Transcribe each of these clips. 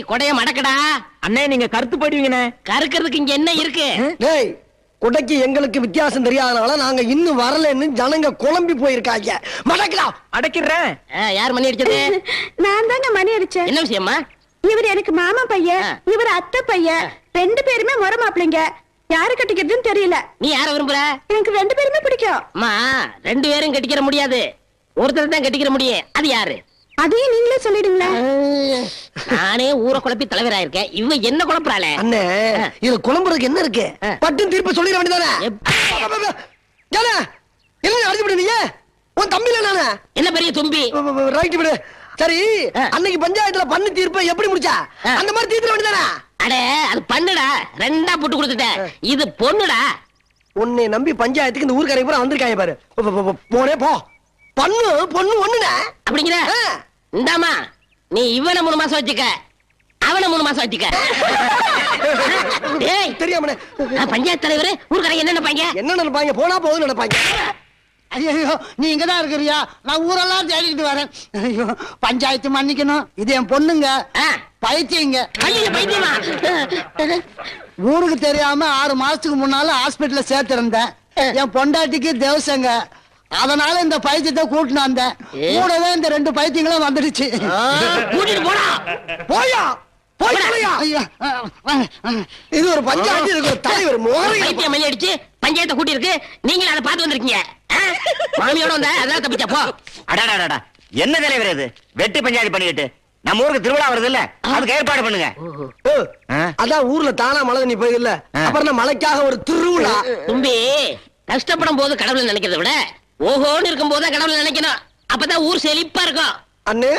கொடைய மடக்கடா அண்ணே, நீங்க கருத்து போடுவீங்கண்ணே. கருக்கிறதுக்கு இங்க என்ன இருக்கு? டேய், கொடைக்கு எங்களுக்கு வித்தியாசம் தெரியாதனால நாங்க இன்னும் வரலன்னு ஜனங்க குழம்பி போயிருக்காங்க. மடக்கலாம். அடக்கிறேன். யார் மணி அடிச்சது? நான் தாங்க மணி அடிச்சேன். என்ன விஷயமா? இவர் எனக்கு மாமா பையன், இவர் அத்தை பையன், ரெண்டு பேருமே முறை மாப்பிள்ளைங்க. யாரு கட்டிக்கிறதுன்னு தெரியல. நீ யார விரும்புற? எனக்கு ரெண்டு பேருமே பிடிக்கும். அம்மா, ரெண்டு பேரும் கட்டிக்கிற முடியாது, ஒருத்தர் தான் கட்டிக்கிற முடியும். அது யாரு? அதையும் நீங்களே சொல்லிடுங்களேன். நானே ஊரை குழப்பி தலைவராயிருக்கேன், இவ என்ன குழப்பறாளே? அண்ணே, இது குழம்புறதுக்கு என்ன இருக்கு? பட்டு தீர்ப்பு சொல்லிட வேண்டியதானே? என்ன அடிச்சு விடுறீங்க? உன் தம்பில நானே. என்ன பெரிய தும்பி? ரைட் விடு. சரி, அன்னைக்கு பஞ்சாயத்துல பண்ணு தீர்ப்பை எப்படி முடிச்சா? அந்த மாதிரி தீர்த்து வேண்டியதானே? அடே, அது பண்ணுடா, ரெண்டா போட்டு கொடுத்துட்டேன். இது பொண்ணுடா. உன்னை நம்பி பஞ்சாயத்துக்கு இந்த ஊர்க்காரங்க பூரா வந்திருக்காங்க பாரு. போனே போ. பொண்ணு பொண்ணு ஒண்ணுடா. அப்படிங்கிற? இந்தாமா, நீ இவனை 3 மாசம் வச்சுக்க, அவனை 3 மாசம் வச்சுக்க. தெரியாம பஞ்சாயத்து தலைவர் ஊர்க்காரங்க என்ன நினைப்பாங்க? என்ன நினைப்பாங்க? போனா போகுதுன்னு நினைப்பாங்க. ஐயோ, நீ இங்கதான் இருக்கிறியா? நான் ஊரெல்லாம் தேடிட்டு வரேன். ஐயோ, பஞ்சாயத்து மன்னிக்கணும், இது என் பொண்ணுங்க. பைத்தியங்க. பைத்தியமா? ஊருக்கு தெரியாம 6 மாசத்துக்கு முன்னால ஹாஸ்பிட்டல்ல சேர்த்திருந்தேன். என் பொண்டாட்டிக்கு தேவசங்க, அதனால இந்த பைத்தியத்தை கூட்டினு வந்தேன். கூடவே இந்த 2 பைத்தியங்களும் வந்துடுச்சு. கூட்டிட்டு போடா. போயா போயா. இது ஒரு பஞ்சாயத்து, இதுக்கு ஒரு தலைவர் பைத்தியம் மணி அடிச்சு பஞ்சாயத்தை கூட்டி இருக்கு. நீங்க அதை பார்த்து வந்திருக்கீங்க. மாமியோட வந்த அதான் தப்பிச்சா போ. அடாடா, என்ன தலைவர் இது? வெட்டி பஞ்சாயத்து பண்ணிட்டு நம்ம ஊருக்கு திருவிழா வருது இல்ல, அதுக்கு ஏற்பாடு பண்ணுங்க. அதான் ஊர்ல தானா மழை நீ போயில, அப்புறம் மழைக்காக ஒரு திருவிழா. தும்பி, கஷ்டப்படும் போது கடவுளை நினைக்கிறத விட ஓஹோன்னு இருக்கும் போது கடவுளை நினைக்கணும். அப்பதான் ஊர் செழிப்பா இருக்கும். அண்ணே,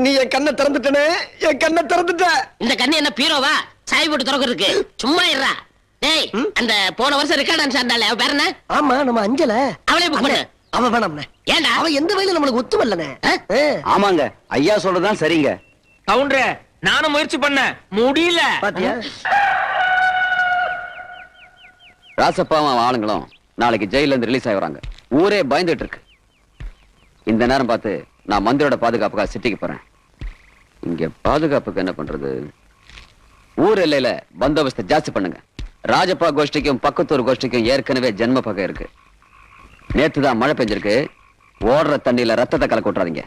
நீ என் கண்ணை திறந்துட்டனே, என் கண்ணை திறந்துட்ட. இந்த கண்ணு என்ன பீரோவா சாய் போட்டு திறக்கிறதுக்கு? சும்மா இருடா. டேய், அந்த போன வருஷம் ரெக்கார்ட் டான்ஸ் ஆண்டாளே, அவ பேர் என்ன? ஆமா, நம்ம அஞ்சல. அவளே புக் பண்ணு. அவ வேணாம்ண்ணே. ஏண்டா? அவ எந்த வயல நம்மளுக்கு ஒத்து வரலனே. ஆமாங்க, ஐயா சொல்றதுதான் சரிங்க. கவுண்டரே, நானும் முயற்சி பண்ண முடியல. பாத்தியா? ராசப்பாவும் ஆளுங்களும் நாளைக்கு ஜெயில இருந்து ரிலீஸ் ஆகுறாங்க. ஊரே பயந்துட்டு இருக்கு. இந்த நேரம் பார்த்து நான் மந்திரோட பாதுகாப்புக்காக சிட்டிக்கு போறேன். இங்க பாதுகாப்புக்கு என்ன பண்றது? ஊர் எல்லையில பந்தோபஸ்தை ஜாஸ்தி பண்ணுங்க. ராஜப்பா கோஷ்டிக்கும் பக்கத்தூர் கோஷ்டிக்கும் ஏற்கனவே ஜென்ம பகை இருக்கு. நேத்துதான் மழை பெஞ்சிருக்கு. ஓடுற தண்ணியில ரத்தத்தை கலக்க விட்டுறாதீங்க.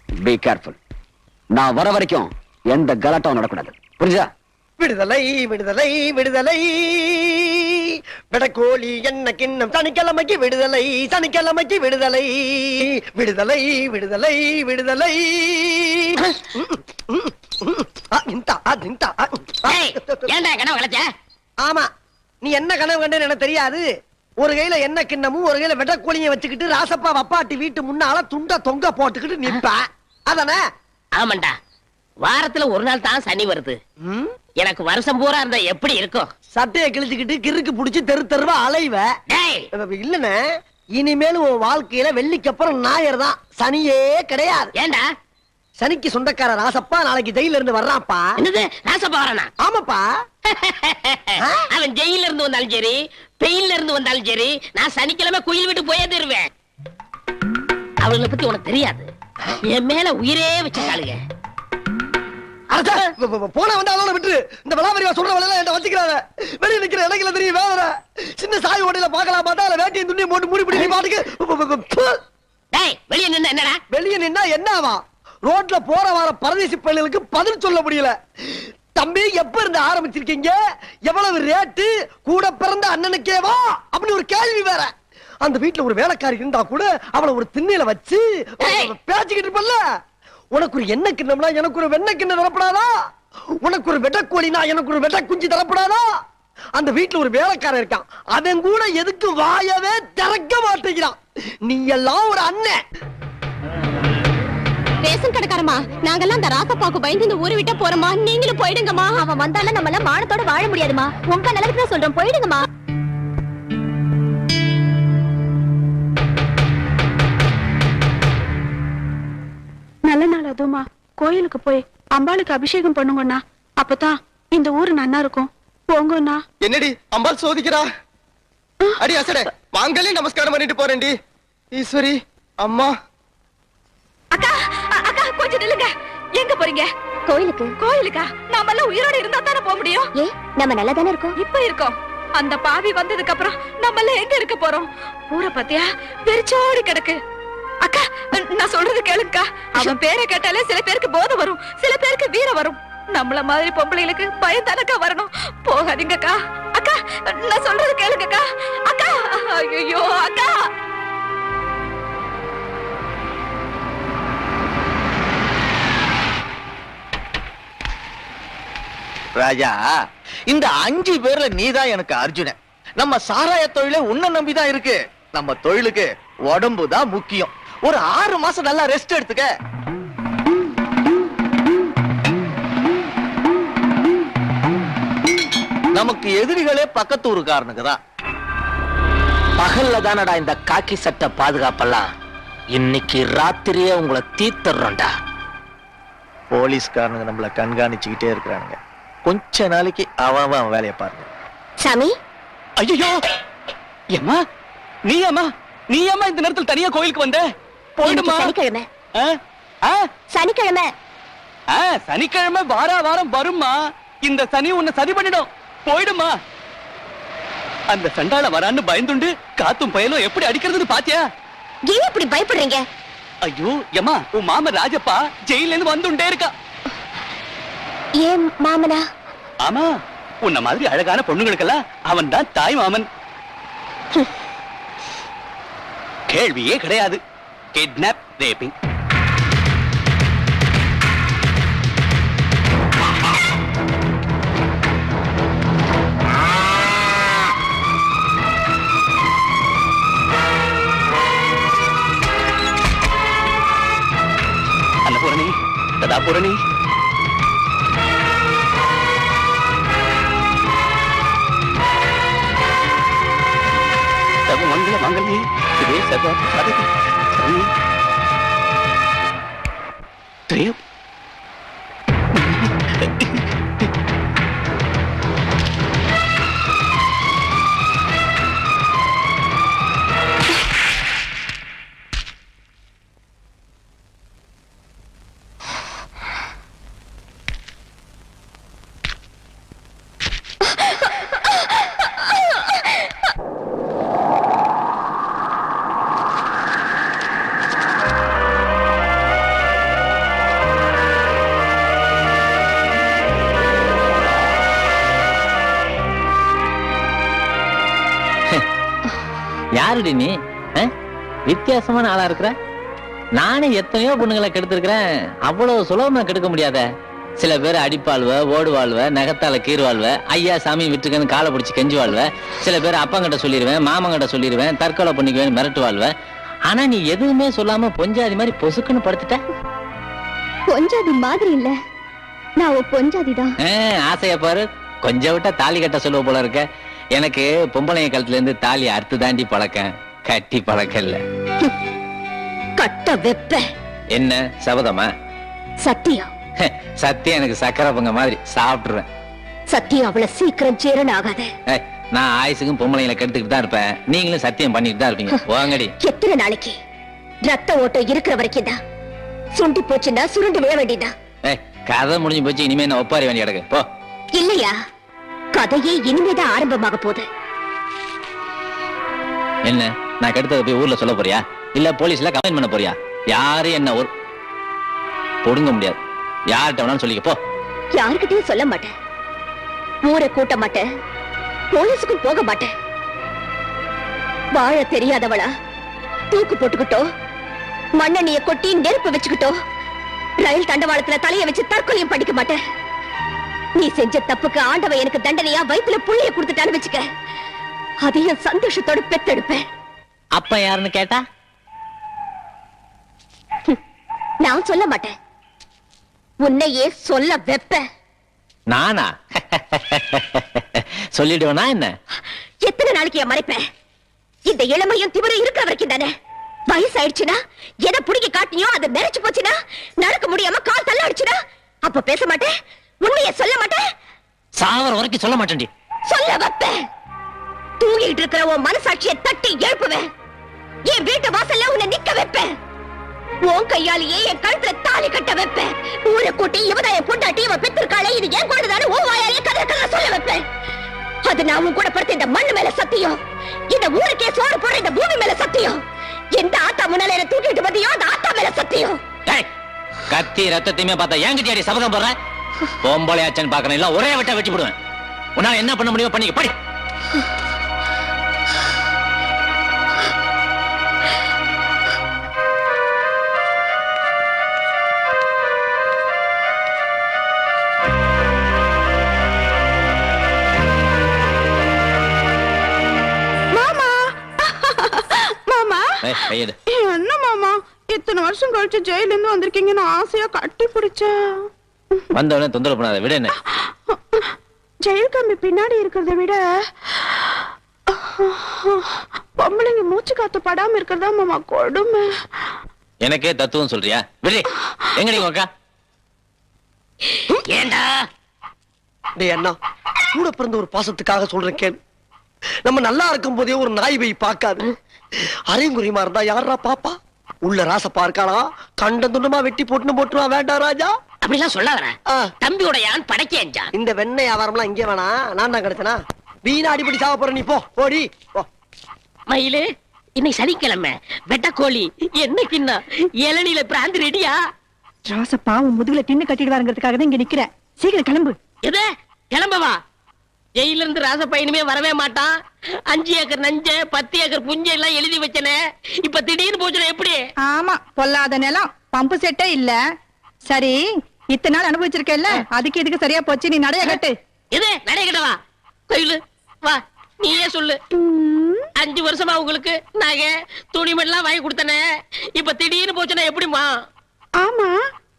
Be careful. நான் வர வரைக்கும் எந்த கலாட்டாவும் நடக்கூடாது. புரிஞ்சா? விடுதலை விடுதலை விடுதலை, விடக்கோழி என்ன கிண்ணம், சனிக்கிழமைக்கு விடுதலை, சனிக்கிழமைக்கு விடுதலை, விடுதலை விடுதலை விடுதலை. ஏண்டா கனவு கலைச்ச? ஆமா, நீ என்ன கனவு கண்டேன்னு எனக்கு தெரியாது. ஒரு கையில என்ன கிண்ணமும் ஒரு கையில வெட்டக்கோழிய வச்சுக்கிட்டு ராசப்பா வப்பாட்டி வீட்டு முன்னால துண்ட தொங்க போட்டுக்கிட்டு நிப்ப, அதானே? ஆமாண்டா, வாரத்துல ஒரு நாள் தான் சனி வருது. எனக்கு வருஷம் பூரா இருந்தா எப்படி இருக்கும்? சட்டையை கிழிச்சுக்கிட்டு கிறுக்கு புடிச்சு தெரு தெருவா அலைவ. இல்லன்னு இனிமேலும் உன் வாழ்க்கையில வெள்ளிக்கு அப்புறம் ஞாயிறு தான், சனியே கிடையாது. ஏண்டா? சனிக்கு சொந்தக்கார ராசப்பா நாளைக்கு ஜெயில இருந்து வர்றான்ப்பா. என்னது, ராசப்பா வரானா? ஆமாப்பா. அவன் ஜெயில இருந்து வந்தாலும் சரி, பெயின்ல இருந்து வந்தாலும் சரி, நான் சனிக்கிழமை குயில் விட்டு போயே தருவேன். அவளை பத்தி உனக்கு தெரியாது. என் மேல உயிரே வச்சிருக்காளுங்க. போன வந்து அதோட விட்டு இந்த விளாவரியா சொல்ற வேலை என்கிட்ட வச்சுக்கிறாங்க. வெளியே நிக்கிற இடத்துல தெரியும் வேற சின்ன சாய் ஓட்டையில பாக்கலாம் பார்த்தா அதுல வேட்டியும் துணியும் போட்டு மூடி பிடி பாட்டுக்கு. வெளியே நின்னா என்னடா? வெளியே நின்னா என்னவா? ரோட்ல போற வர பரதேசி பள்ளிகளுக்கு பதில் சொல்ல முடியல. தம்பி, எப்ப இருந்து ஆரம்பிச்சிருக்கீங்க? எவ்வளவு ரேட்டு? கூட பிறந்த அண்ணனுக்கேவா அப்படி ஒரு கேள்வி வேற. அந்த வீட்டுல ஒரு வேலைக்காரி இருந்தா கூட அவளை ஒரு திண்ணையில வச்சு பேச்சுக்கிட்டு இருப்பல்ல. உனக்கு ஒரு எண்ணெய் கிண்ணம்னா எனக்கு ஒரு வெண்ணெய் கிண்ணம் தரப்படாதா? உனக்கு ஒரு வெட்டக்கோழினா எனக்கு ஒரு வெட்ட குஞ்சு தரப்படாதா? அந்த வீட்டுல ஒரு வேலைக்காரன் இருக்கான், அவன் கூட எதுக்கு வாயவே திறக்க மாட்டேங்கிறான். நீ எல்லாம் ஒரு அண்ணன். ரேஷன் கடைக்காரமா நாங்கெல்லாம் அந்த ராசப்பாவுக்கு பயந்து இந்த ஊரை விட்டு போறோமா, நீங்களும் போயிடுங்கம்மா. அவன் வந்தாலும் நம்ம எல்லாம் மானத்தோட வாழ முடியாதுமா. உங்க நிலைக்கு தான் சொல்றோம், போயிடுங்கம்மா. நல்ல நாள் அதுமா கோயிலுக்கு போய் அம்பாளுக்கு அபிஷேகம் பண்ணுங்கண்ணா, அப்பதான் இந்த ஊரு நன்னா இருக்கும். போங்கண்ணா. என்னடி அம்பாள் சோதிக்கிறா? அடி அசடே, வாங்கலே நமஸ்காரம் பண்ணிட்டு போறேன்டி. ஈஸ்வரி அம்மா. அக்கா அக்கா கொஞ்சம் நில்லுங்க. எங்க போறீங்க? கோயிலுக்கு. கோயிலுக்கா? நாம எல்லாம் உயிரோட இருந்தா தானே போக முடியும். ஏ, நம்ம நல்லா தானே இருக்கோம். இப்ப இருக்கோம். அந்த பாவி வந்ததுக்கு அப்புறம் நம்ம எல்லாம் எங்க இருக்க போறோம்? ஊரை பத்தியா வெறிச்சோடி கிடக்கு. அக்கா நான் சொல்றது கேளுங்கக்கா. அவன் பேரை கேட்டாலே சில பேருக்கு போதை வரும், சில பேருக்கு வீரம் வரும். நம்மள மாதிரி பொம்பளைகளுக்கு பயம் தானக்கா வரணும். போகாதீங்கக்கா. அக்கா நான் சொல்றது கேளுங்கக்கா. அக்கா ஐயோ அக்கா. ராஜா, இந்த 5 பேர்ல நீதான் எனக்கு அர்ஜுனன். நம்ம சாராய தொழிலே உன்னை நம்பிதான் இருக்கு. நம்ம தொழிலுக்கு உடம்பு தான் முக்கியம். ஒரு 6 மாசம் நல்லா ரெஸ்ட் எடுத்துக்க. நமக்கு எதிரிகளே பக்கத்து ஊருக்காரனுக்கு தான். பகல்ல தானடா இந்த காக்கி சட்டை பாதுகாப்பெல்லாம். இன்னைக்கு ராத்திரியே உங்களை தீர்த்தர்றோம்டா. போலீஸ்காரனுங்க நம்மள கண்காணிச்சுக்கிட்டே இருக்கிறானுங்க. கொஞ்ச நாளைக்கு அவன் வேலையை பாருங்க. சாமி. ஐயோ ஏம்மா, நீ ஏம்மா இந்த நேரத்தில் தனியா கோயிலுக்கு வந்த? போயிடுமா. சனிக்கிழமை. சனிக்கிழமை. சனிக்கிழமை வாரம் வரும்மா. இந்த சனி உன்னை சரி பண்ணிடும். போயிடுமா. அந்த சண்டால வரான்னு பயந்துண்டு காத்தும் பயலும் எப்படி அடிக்கிறதுன்னு பாத்தியா? ஏன் இப்படி பயப்படுறீங்க? ஐயோ ஏம்மா, உன் மாமன் ராஜப்பா ஜெயில இருந்து வந்துட்டே இருக்கா. ஏன் மாமனா? ஆமா, உன்ன மாதிரி அழகான பொண்ணுங்களுக்கெல்லாம் அவன் தான் தாய் மாமன். கேள்வியே கிடையாது. Kidnap, raping. அன்னபூரணி, சதாபூரணி. மங்கள மங்களி இதே சதா சதகி சரி திரியம். யாருடி நீ? வித்தியாசமான ஆளா இருக்கிற. நானே எத்தனையோ பொண்ணுங்களை கெடுத்திருக்கிறேன். அவ்வளவு சுலபமா கெடுக்க முடியாத. சில பேர் அடிப்பாள்வ, ஓடுவாள்வ, நகத்தால கீறுவாள்வ, ஐயா சாமி விட்டுருக்கன்னு காலை பிடிச்சி கெஞ்சுவாள்வ. சில பேர் அப்பங்கிட்ட சொல்லிடுவேன், மாமங்கிட்ட சொல்லிடுவேன், தற்கொலை பண்ணிக்குவேன் மிரட்டுவாள்வ. ஆனா நீ எதுவுமே சொல்லாம பொஞ்சாதி மாதிரி பொசுக்குன்னு படுத்துட்ட. பொஞ்சாதி மாதிரி இல்ல, நான் ஒரு பொஞ்சாதி தான். ஆசைய பாரு. கொஞ்சம் விட்டா தாலி கட்ட சொல்லுவ போல இருக்க. எனக்கு பொம்பளைய காலத்துல இருந்து தாலி அறுத்து தாண்டி பழக்கம், கட்டி பழக்கம் இல்ல. கட்ட வெப்ப. என்ன சபதமா? சத்தியம். சத்தியம் எனக்கு சக்கரை பொங்க மாதிரி சாப்பிட்டுருவேன். சத்தியம் அவ்வளவு சீக்கிரம் ஜீரணம் ஆகாது. நான் ஆயுசுக்கும் பொம்பளைங்களை கெடுத்துக்கிட்டு தான் இருப்பேன். நீங்களும் சத்தியம் பண்ணிட்டு தான் இருப்பீங்க. வாங்கடி. எத்தனை நாளைக்கு? ரத்த ஓட்டம் இருக்கிற வரைக்கும் தான். சுண்டி போச்சுன்னா சுருண்டு விழ வேண்டியதான். கதை முடிஞ்சு போச்சு. இனிமே என்ன ஒப்பாரி வேண்டிய கிடக்கு போ. இல்லையா, கதையே இனிமேதான் ஆரம்பமாக போகுது. என்ன நான் கெடுத்தத போய் ஊர்ல சொல்ல போறியா? இல்ல போலீஸ்ல கம்ப்ளைண்ட் பண்ண போறியா? யாரும் என்ன ஒரு பொடுங்க முடியாது. யார்கிட்ட வேணாலும் சொல்லிக்க போ. யாருக்கிட்டையும் சொல்ல மாட்டேன். ஊரை கூட்ட மாட்டேன். போலீஸுக்கும் போக மாட்டேன். வாழ தெரியாதவளா தூக்கு போட்டுக்கிட்டோ, மண்ணெண்ணிய கொட்டி நெருப்பு வச்சுக்கிட்டோ, ரயில் தண்டவாளத்துல தலைய வச்சு தற்கொலையும் படிக்க மாட்டேன். நீ செஞ்ச தப்புக்கு ஆண்டவன் எனக்கு தண்டனையா வயித்துல புள்ளைய கொடுத்துட்டான்னு வச்சுக்க, அதையும் சந்தோஷத்தோட பெத்தெடுப்பேன். அப்ப யாருன்னு கேட்டா நான் சொல்ல மாட்டேன், உன்னையே சொல்ல வெப்ப. நானா? சொல்லிடுவேனா என்ன? எத்தனை நாளைக்கு என் மறைப்பேன்? இந்த இளமையும் திமிரும் இருக்கிற வரைக்கும் தானே. வயசாயிடுச்சுனா எதை புடிக்க காட்டினியோ அதை நெரிச்சு போச்சுனா, நடக்க முடியாம கால் தள்ள அடிச்சுனா அப்ப பேச மாட்டேன், உண்மையை சொல்ல மாட்டேன். சாவர வரைக்கும் சொல்ல மாட்டேன்டி. சொல்ல வைப்பேன். தூங்கிட்டு இருக்கிற உன் மனசாட்சியை தட்டி எழுப்புவேன். என் வீட்டு வாசல்ல உன்னை நிக்க வைப்பேன். உன் கையாலேயே என் கழுத்துல தாலி கட்ட வைப்பேன். ஊரை கூட்டி இவதான் என் பொண்டாட்டி, இவ பெற்றிருக்காளே, இது ஏன் கொண்டுதானே உன் வாயாலேயே கதை கதை சொல்ல வைப்பேன். அது நான் உன் கூட படுத்த இந்த மண்ணு மேல சத்தியம், இந்த ஊருக்கே சோறு போற இந்த பூமி மேல சத்தியம், எந்த ஆத்தா முன்னால என்ன தூக்கிட்டு வந்தியோ அந்த ஆத்தா மேல சத்தியம். கத்தி ரத்தத்தையுமே பார்த்தா என்கிட்ட சபதம் போடுற? பொம்பளை ஆச்சன் பாக்கணும், இல்ல ஒரே வெட்ட வெட்டி போடுவேன். உன்னால என்ன பண்ண முடியுமோ பண்ணிக்க, படி. என்ன மாமா இத்தனை வருஷம் கழிச்சு ஜெயில இருந்து வந்திருக்கீங்கன்னு ஆசையா கட்டி பிடிச்சேன். வந்தவனே தொந்தரவு பண்ணாத, விட. என்ன ஜெயில் கம்பி பின்னாடி இருக்கிறத விட பொம்பளைங்க மூச்சு காத்து படாம இருக்கிறதா மாமா கொடுமை. எனக்கே தத்துவம் சொல்றியா? விடு. எங்க நீங்க அக்கா? ஏண்டா டேய் அண்ணா, கூட பிறந்த ஒரு பாசத்துக்காக சொல்றேன் கேளு. நம்ம நல்லா இருக்கும் போதே ஒரு நாய் போய் பார்க்காது. அரைங்குறிமா இருந்தா யாரா பாப்பா? உள்ள ராசப்பா இருக்காளா? கண்ட துண்டமா வெட்டி போட்டுருவா. வேண்டாம் ராஜா, அப்படிலாம் சொல்லாதடா. ஆ. தம்பியோட யான் படைக்கேன்ஜான். இந்த வெண்ணெய் வியாபாரம்லாம் இங்கே வேணா, நான் தான் கிடைச்சனா. வீணா அடிப்படி சாவ போற நீ, போ போடி போ. மயிலு, இன்னைக்கு சனிக்கிழமை, வெட்டக்கோழி என்னைக்குன்னா இளநில பிராந்தி ரெடியா? ராசப்பா உன் முதுகுல தின்னு கட்டிடுவாருங்கிறதுக்காக தான் இங்க நிக்கிறேன். சீக்கிரம் கிளம்பு. எது கிளம்பவா? ஜெயில இருந்து ராசப்பா இனிமே வரவே மாட்டான். 5 ஏக்கர் நஞ்ச 10 ஏக்கர் புஞ்ச எல்லாம் எழுதி வச்சனே, இப்ப திடீர்னு போச்சுனா எப்படி? ஆமா, பொல்லாத நிலம், பம்பு செட்டே இல்ல. சரி, இத்தனை நாள் அனுபவிச்சிருக்கேல்ல, அதுக்கு இதுக்கு சரியா போச்சு. நீ நடைய கட்டு. எது நடைய கட்டவா? கோயிலு வா, நீயே சொல்லு. 5 வருஷமா உங்களுக்கு நகை துணிமெல்லாம் வாங்கி கொடுத்தனே, இப்ப திடீர்னு போச்சுனா எப்படிமா? ஆமா,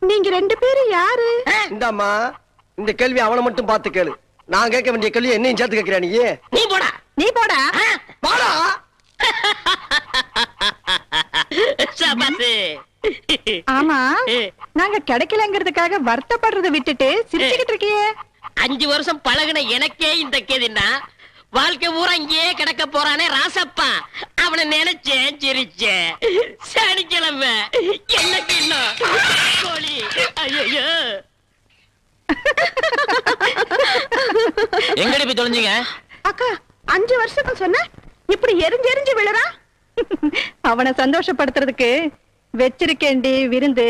நீங்க 2 பேரும் யாரு? இந்தாம்மா, இந்த கேள்வி அவனை மட்டும் பார்த்து கேளு. நான் கேட்க வேண்டிய கேள்வி என்னையும் சேர்த்து கேட்கிறா நீ. நீ போடா. நீ போடா. வாடா. சபாஸ். ஆமா, நாங்க கிடைக்கலங்கிறதுக்காக வருத்தப்படுறத விட்டுட்டு சிரிச்சுக்கிட்டு இருக்கியே. 5 வருஷம் பழகுன எனக்கே இந்த கேதின்னா, வாழ்க்கை பூரா இங்கேயே கிடக்க போறானே ராசப்பா, அவனை நினைச்சேன் சிரிச்சேன். சனிக்கிழமை எனக்கு இன்னும் கோழி. ஐயோ, எங்கடி போய் தொலைஞ்சீங்க? அக்கா, 5 வருஷத்துக்கு சொன்ன இப்படி எரிஞ்சு எரிஞ்சு விழுறா. அவனை சந்தோஷப்படுத்துறதுக்கு வச்சிருக்கேன்டி விருந்து.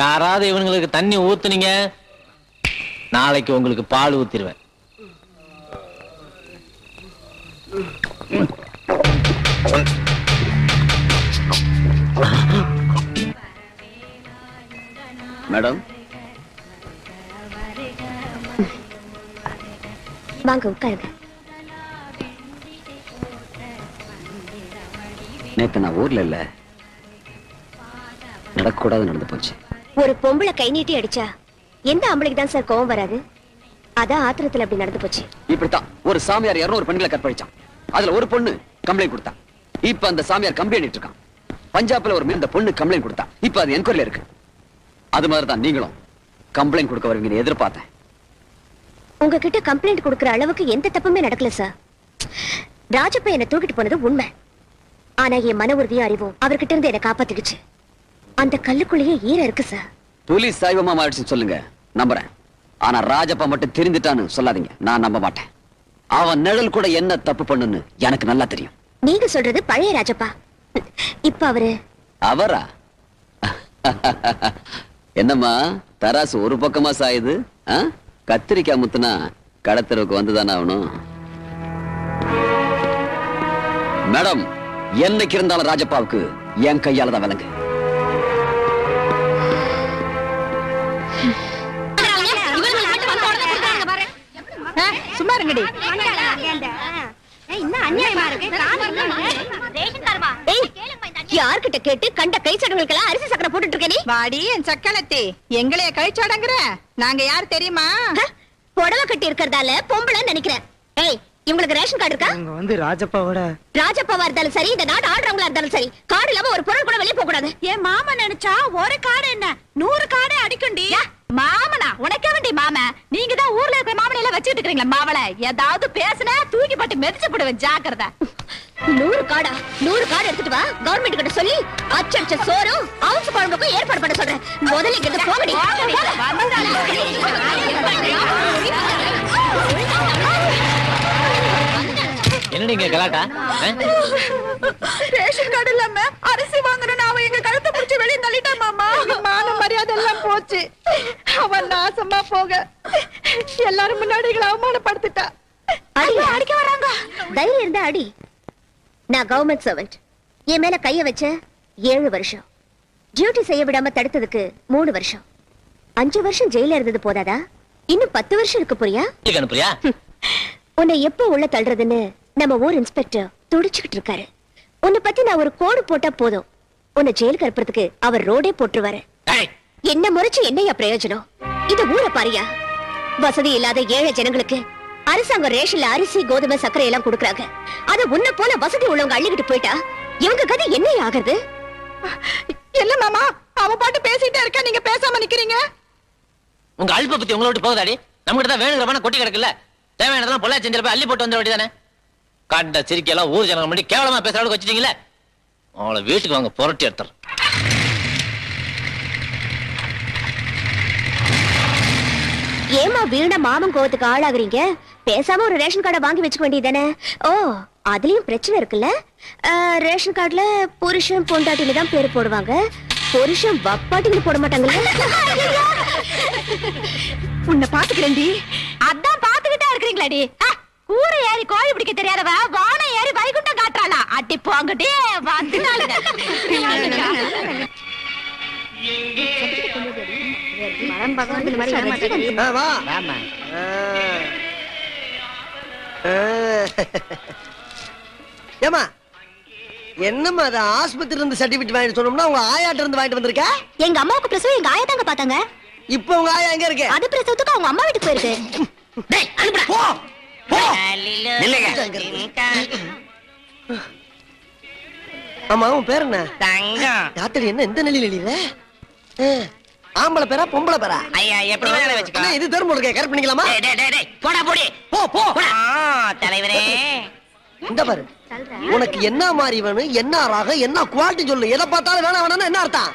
யாராவது இவங்களுக்கு தண்ணி ஊத்துனீங்க, நாளைக்கு உங்களுக்கு பால் ஊத்திடுவேன். மேடம், வாங்க உட்காருங்க. நேத்து நான் ஊர்ல இல்ல, நடக்கூடாது நடந்து போச்சு. ஒரு பொம்பளை கை நீட்டி அடிச்சா எந்த ஆம்பளைக்கு தான் சார் கோவம் வராது? அதான் ஆத்திரத்துல அப்படி நடந்து போச்சு. இப்படித்தான் ஒரு சாமியார் 200 பெண்களை கற்பழிச்சான். அதுல ஒரு பொண்ணு கம்ப்ளைண்ட் கொடுத்தா. இப்ப அந்த சாமியார் கம்ப்ளைண்ட் இருக்கான். பஞ்சாப்ல ஒரு இந்த பொண்ணு கம்ப்ளைண்ட் கொடுத்தா. இப்ப அது என்கொயரில இருக்கு. அது மாதிரி தான் நீங்களும் கம்ப்ளைண்ட் கொடுக்க வருவீங்கன்னு எதிர்பார்த்தேன். உங்ககிட்ட கம்ப்ளைண்ட் கொடுக்கற அளவுக்கு எந்த தப்புமே நடக்கல சார். ராஜப்பா என்ன தூக்கிட்டு போனது உண்மை. ஆனா என் மன உறுதியும் அறிவும் அவர்கிட்ட இருந்து என்ன காப்பாத்திடுச்சு. அந்த கல்லுக்குள்ளேயே ஈரம் இருக்கு சார். போலீஸ் சாய்வமா மாறிடுச்சுன்னு சொல்லுங்க, நம்புறேன். ஆனா ராஜப்பா மட்டும் தெரிஞ்சுட்டான்னு சொல்லாதீங்க, நான் நம்ப மாட்டேன். அவன் நிழல் கூட என்ன தப்பு பண்ணுன்னு எனக்கு நல்லா தெரியும். நீங்க சொல்றது பழைய ராஜப்பா. இப்ப அவரா? என்னம்மா தராசு ஒரு பக்கமா சாயுது? கத்திரிக்காய் முத்துனா கடத்தருக்கு வந்துதானே ஆகணும். மேடம், என்னைக்கு இருந்தாலும் ராஜப்பாவுக்கு என் கையால தான் விலங்கு. சும்மா இருங்கடி. யார்கிட்ட கேட்டு கண்ட கை சடங்குகளுக்கெல்லாம் அரிசி சக்கரை போட்டுட்டு இருக்க நீ? வாடி என் சக்களத்தி, எங்களைய கழிச்சாடங்குற? நாங்க யார் தெரியுமா? புடவை கட்டி இருக்கிறதால பொம்பளை நினைக்கிறேன். ஏய், இவங்களுக்கு ரேஷன் கார்டு இருக்கா? இவங்க வந்து ராஜப்பாவா இருந்தாலும் சரி, இந்த நாடு ஆடுறவங்களா இருந்தாலும் சரி, கார்டு இல்லாம ஒரு பொருள் கூட வெளியே போக கூடாது. என் மாமா நினைச்சா ஒரு காடு என்ன 100 காடை அடிக்குண்டி. மாமனா? உனக்கே வேண்டி மாம? நீங்க தான் ஊர்ல இருக்கிற மாமனை எல்லாம் வச்சுட்டு இருக்கீங்களா? மாவளை ஏதாவது பேசுனா தூக்கி போட்டு மெதிச்சு போடுவேன், ஜாக்கிரதை. 100 காடா? 100 கார்டு எடுத்துட்டு வா, கவர்மெண்ட் கிட்ட சொல்லி அச்சடிச்ச சோறும் அவுச்சு குழம்புக்கும் ஏற்பாடு பண்ண சொல்றேன். முதல்ல இங்க போகடி. என்னடி இங்க கலாட்டா? ரேஷன் கார்டு இல்லாம அரிசி வாங்கணும்னு அவன் எங்க கழுத்தை பிடிச்சு வெளியே தள்ளிட்டா மாமா. மான மரியாதை எல்லாம் போச்சு. அவன் நாசமா போக எல்லாரும் முன்னாடி எங்களை அவமானப்படுத்திட்டா. அடிக்க வராங்க. தைரியம் இருந்தா அடி. நான் கவர்மெண்ட் சர்வெண்ட். என் மேல கைய வச்ச 7 வருஷம், டியூட்டி செய்ய விடாம தடுத்ததுக்கு 3 வருஷம், 5 வருஷம் ஜெயில இருந்தது போதாதா? இன்னும் 10 வருஷம் இருக்கு. புரியா? உன்னை எப்ப உள்ள தள்ளுறதுன்னு நம்ம ஊர் இன்ஸ்பெக்டர் துடிச்சுக்கிட்டு இருக்காரு. உன்னை பத்தி நான் ஒரு கோடு போட்டா போதும், உன்னை ஜெயிலுக்கு அனுப்புறதுக்கு அவர் ரோடே போட்டுருவாரு. என்ன முறைச்சு என்னையா பிரயோஜனம்? இது ஊரை பாரியா? வசதி இல்லாத ஏழை ஜனங்களுக்கு அரசாங்கம் ரேஷன்ல அரிசி, கோதுமை, சர்க்கரை எல்லாம் கொடுக்கறாங்க. அத உன்னை போல வசதி உள்ளவங்க அள்ளிக்கிட்டு போயிட்டா இவங்க கதை என்ன ஆகுறது? இல்ல மாமா, அவ பாட்டு பேசிட்டே இருக்க, நீங்க பேசாம நிக்கிறீங்க. உங்க அல்ப பத்தி உங்களை விட்டு போகுதாடி? நம்ம கிட்ட தான் வேணுங்கிற கொட்டி கிடக்குல்ல. தேவையானதெல்லாம் பொல்லா செஞ்சிருப்ப அள்ளி போட்டு வந்த வேண்டியதானே. காண்ட சிரிக்கையெல்லாம் ஊர் ஜனங்க முன்னாடி கேவலமா பேசுற அளவுக்கு வச்சுட்டீங்களே. அவளை வீட்டுக்கு வாங்க, புரட்டி எடுத்துற. ஏமா வீணா மாமன் கோவத்துக்கு ஆளாகுறீங்க? பேசாம ஒரு ரேஷன் கார்டை வாங்கி வச்சுக்க வேண்டியதானே. ஓ, அதுலயும் பிரச்சனை இருக்குல்ல. ரேஷன் கார்டுல புருஷன் பொண்டாட்டின்னு தான் பேரு போடுவாங்க, புருஷன் வப்பாட்டின்னு போட மாட்டாங்கல்ல. உன்னை பாத்துக்கிறேன்டி. அதான் பாத்துக்கிட்டா இருக்கிறீங்களாடி. கூரை ஏறி கோழி பிடிக்க தெரியாதவ வானம் ஏறி வைகுண்டம் காட்டுறாளா? அட்டி போங்கடி வந்துட்டாளுங்க. ஏமா என்னம்மா அது ஆஸ்பத்திரி இருந்து சர்டிபிகேட் வாங்கிட்டு சொன்னோம்னா உங்க ஆயாட்ட இருந்து வாங்கிட்டு வந்திருக்க? எங்க அம்மாவுக்கு பிரசவம் எங்க ஆயா தாங்க பாத்தாங்க. இப்போ உங்க ஆயா எங்க இருக்கு? அது பிரசவத்துக்கு அவங்க அம்மா வீட்டுக்கு போயிருக்கு. போ போ. ஆமா, உன் பேர் என்ன? தங்கம். யாத்திரை என்ன இந்த நிலையில இல்ல? ஆம்பளை பேரா பொம்பளை பேரா? ஐயா, எப்படி வேணாலும் வச்சுக்கோ. இது தரும் போடுங்க, கரெக்ட் பண்ணிக்கலாமா? போடா போடி. போ போ. தலைவரே, இந்த பாரு, உனக்கு என்ன மாதிரி வேணும், என்ன ராகம், என்ன குவாலிட்டி சொல்லு. எதை பார்த்தாலும் வேணாம் வேணாம்னா என்ன அர்த்தம்?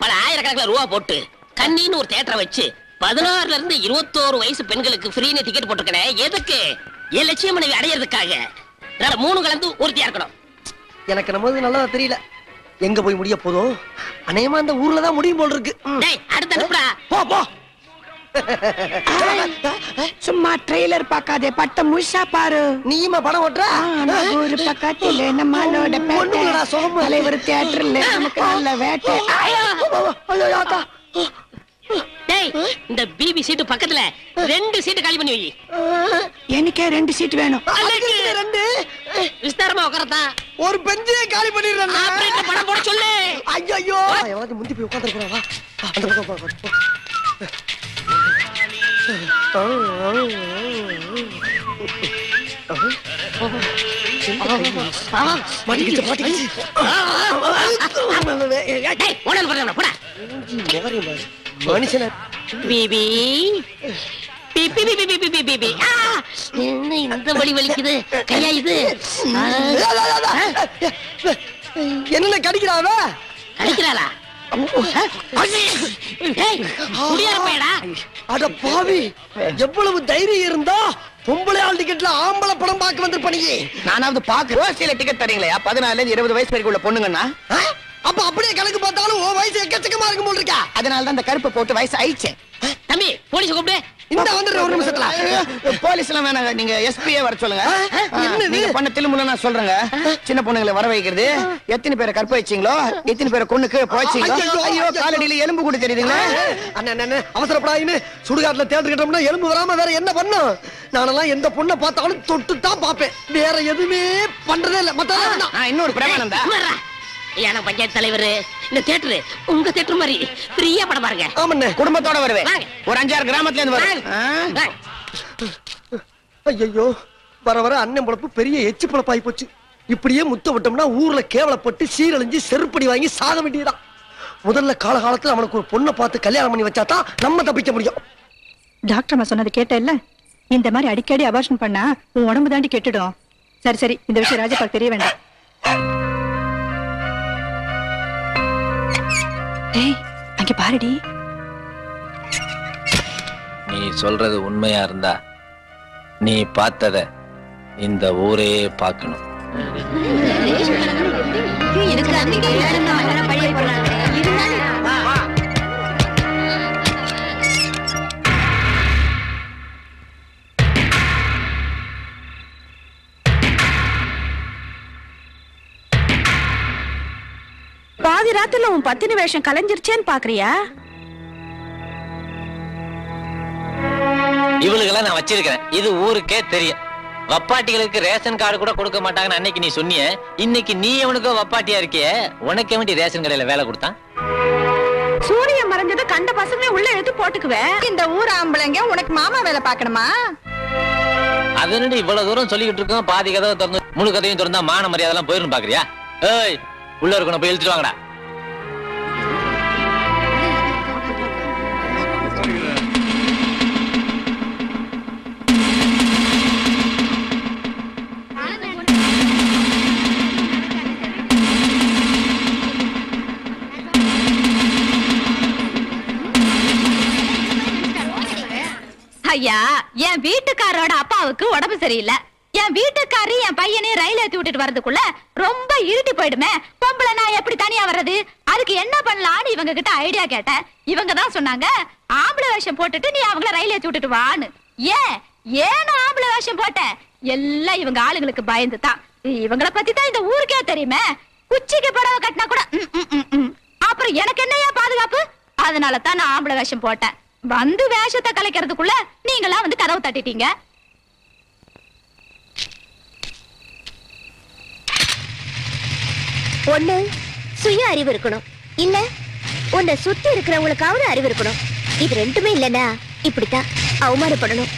பல ஆயிரக்கணக்கில் ரூபா போட்டு கண்ணின்னு ஒரு தியேட்டரை வச்சு 16ல இருந்து 21 வயசு பெண்களுக்கு ஃப்ரீன்னு டிக்கெட் போட்டுருக்கேன். எதுக்கு? என் லட்சியம் மனைவி அடையிறதுக்காக. 3 கலந்து ஒருத்தியா இருக்கணும். எனக்கு நம்ம நல்லதா தெரியல. எங்க போய் முடிய போதும்? அநேகமா அந்த ஊர்ல தான் முடியும் போல் இருக்கு. டேய் அடுத்து அனுப்புடா. போ போ. சும்மா ட்ரெய்லர் பார்க்காதே, பட்ட முழுசா பாரு. நீயுமா படம் ஓட்டுற? ஒரு பக்கத்துல நம்மளோட ஒண்ணுமில்லடா, சோகமா. தலைவர் தியேட்டர்ல நமக்கு நல்ல வேட்டை. ஐயோ, ஆத்தா. டேய் இந்த பிபி சீட்டு பக்கத்துல 2 சீட்டு காலி பண்ணி வை. எனக்கே 2 சீட் வேணும். அதுக்கு இது 2. விஸ்தாரமா உட்காரதா. ஒரு பெஞ்சே காலி பண்ணிடுறேன். ஆபரேட்டர் படம் போட சொல்லு. ஐயோ, எவனாவது முந்தி போய் உட்கார்ந்திருக்கா? வா. அந்த பக்கம் போ. மாட்டிக்கிச்சு மாட்டிக்கிச்சு. டேய் ஓடல போடா போடா. மனுஷன BP BP BP BP BP BP. என்ன இந்த வலி வலிக்குது கையா இது? என்ன கடிக்கிறாவ? அடிக்கிறாளா? அட பாவி, எவ்வளவு தைரியம் இருந்தா பொம்பளை ஆள் டிக்கெட்ல ஆம்பளை படம் பார்க்க வந்து பண்ணியே. நானாவது பாக்கு ரோசியில டிக்கெட் தரீங்களா? 14 ல 20 வயசு வரைக்கும் உள்ள பொண்ணுங்கன்னா அப்ப அப்படியே கணக்கு பார்த்தாலும் உன் வயசு எக்கச்சக்கமா இருக்கும் போல் இருக்கா. அதனால தான் இந்த கருப்பு போட்டு வயசு ஆயிடுச்சு. தம்பி போலீஸ் கூப்பிடு. இந்த வந்துடுற ஒரு நிமிஷத்துல. போலீஸ் எல்லாம் வேணாங்க, நீங்க எஸ்பியே வர சொல்லுங்க. என்னது? நீங்க பண்ண தில்லுமுள்ள நான் சொல்றேங்க. சின்ன பொண்ணுங்களை வர வைக்கிறது, எத்தனை பேரை கற்ப வச்சீங்களோ, எத்தனை பேரை கொன்னுக்கு போச்சீங்களோ. ஐயோ காலடியில எலும்பு கூட தெரியுதுங்களா? அண்ணன் அவசரப்படாயின்னு சுடுகாட்டுல தேட்டர் கட்டோம்னா எலும்பு வராம வேற என்ன பண்ணும்? நானெல்லாம் எந்த பொண்ணை பார்த்தாலும் தொட்டு தான் பாப்பேன், வேற எதுவுமே பண்றதே இல்ல. மத்த இன்னொரு பிரமானந்தா எனக்கு பஞ்சாயத்து தலைவர், இந்த தியேட்டர் உங்க தியேட்டர் மாதிரி ஃப்ரீயா படம் பாருங்க. ஆமண்ணே, குடும்பத்தோட வருவேன். வாங்க. ஒரு 5-6 கிராமத்துல இருந்து வருவேன். ஐயோ, வர வர அண்ணன் பொழப்பு பெரிய எச்சு பொழப்பாகி போச்சு. இப்படியே முத்த விட்டோம்னா ஊர்ல கேவலப்பட்டு சீரழிஞ்சு செருப்படி வாங்கி சாக வேண்டியதான். முதல்ல காலகாலத்துல அவனுக்கு ஒரு பொண்ணை பார்த்து கல்யாணம் பண்ணி வச்சாதான் நம்ம தப்பிக்க முடியும். டாக்டர் அம்மா சொன்னது கேட்டேல்ல, இந்த மாதிரி அடிக்கடி அபார்ஷன் பண்ணா உன் உடம்பு தாண்டி கெட்டுடும். சரி சரி, இந்த விஷயம் ராஜபாக்கு தெரிய வேண்டாம். டேய் அங்க பாருடி. நீ சொல்றது உண்மையா இருந்தா நீ பார்த்தத இந்த ஊரே பார்க்கணும். பாதி ராத்துல உன் பத்தினி வேஷம் கலைஞ்சிருச்சேன்னு பாக்குறியா? இவளுக்கெல்லாம் நான் வச்சிருக்கிறேன், இது ஊருக்கே தெரியும். வப்பாட்டிகளுக்கு ரேஷன் கார்டு கூட கொடுக்க மாட்டாங்கன்னு அன்னைக்கு நீ சொன்னிய, இன்னைக்கு நீ அவனுக்கோ வப்பாட்டியா இருக்கிய. உனக்கு வேண்டி ரேஷன் கடையில வேலை கொடுத்தான். சூரியன் மறைஞ்சது கண்ட பசங்களே உள்ள எடுத்து போட்டுக்குவேன். இந்த ஊர் ஆம்பளைங்க உனக்கு மாமா வேலை பாக்கணுமா? அதனடி இவ்வளவு தூரம் சொல்லிக்கிட்டு இருக்கோம், பாதி கதவை திறந்து முழு கதையும் திறந்தா மான மரியாதை எல்லாம் போயிரும் பாக்குறியா? ஏய் உள்ள இருக்கணும், போய் இழுத்துட்டு வாங்கடா. ஐயா, என் வீட்டுக்காரோட அப்பாவுக்கு உடம்பு சரியில்லை. என் வீட்டுக்காரி என் பையனே ரயில் ஏத்தி விட்டுட்டு வரதுக்குள்ள ரொம்ப இருட்டி போயிடுமே. பொம்பளை நான் எப்படி தனியா வர்றது? அதுக்கு என்ன பண்ணலான்னு இவங்க கிட்ட ஐடியா கேட்டேன். இவங்க தான் சொன்னாங்க, ஆம்பளை வேஷம் போட்டுட்டு நீ அவங்கள ரயில் ஏத்தி விட்டுட்டு வான்னு. ஏன் ஆம்பளை வேஷம் போட்டேன்? எல்லாம் இவங்க ஆளுங்களுக்கு பயந்து தான். இவங்களை பத்தி தான் இந்த ஊருக்கே தெரியுமே. உச்சிக்கு புடவை கட்டினா கூட அப்புறம் எனக்கு என்னையா பாதுகாப்பு? அதனால தான் நான் ஆம்பளை வேஷம் போட்டேன். வந்து வேஷத்தை கலைக்கிறதுக்குள்ள நீங்களாம் வந்து கதவு தட்டிட்டீங்க. ஒண்ணு சுய அறிவு இருக்கணும், இல்ல உன்னை சுத்தி இருக்கிறவங்களுக்காவது அறிவு இருக்கணும். இது ரெண்டுமே இல்லன்னா இப்படித்தான் அவமானப்படணும்.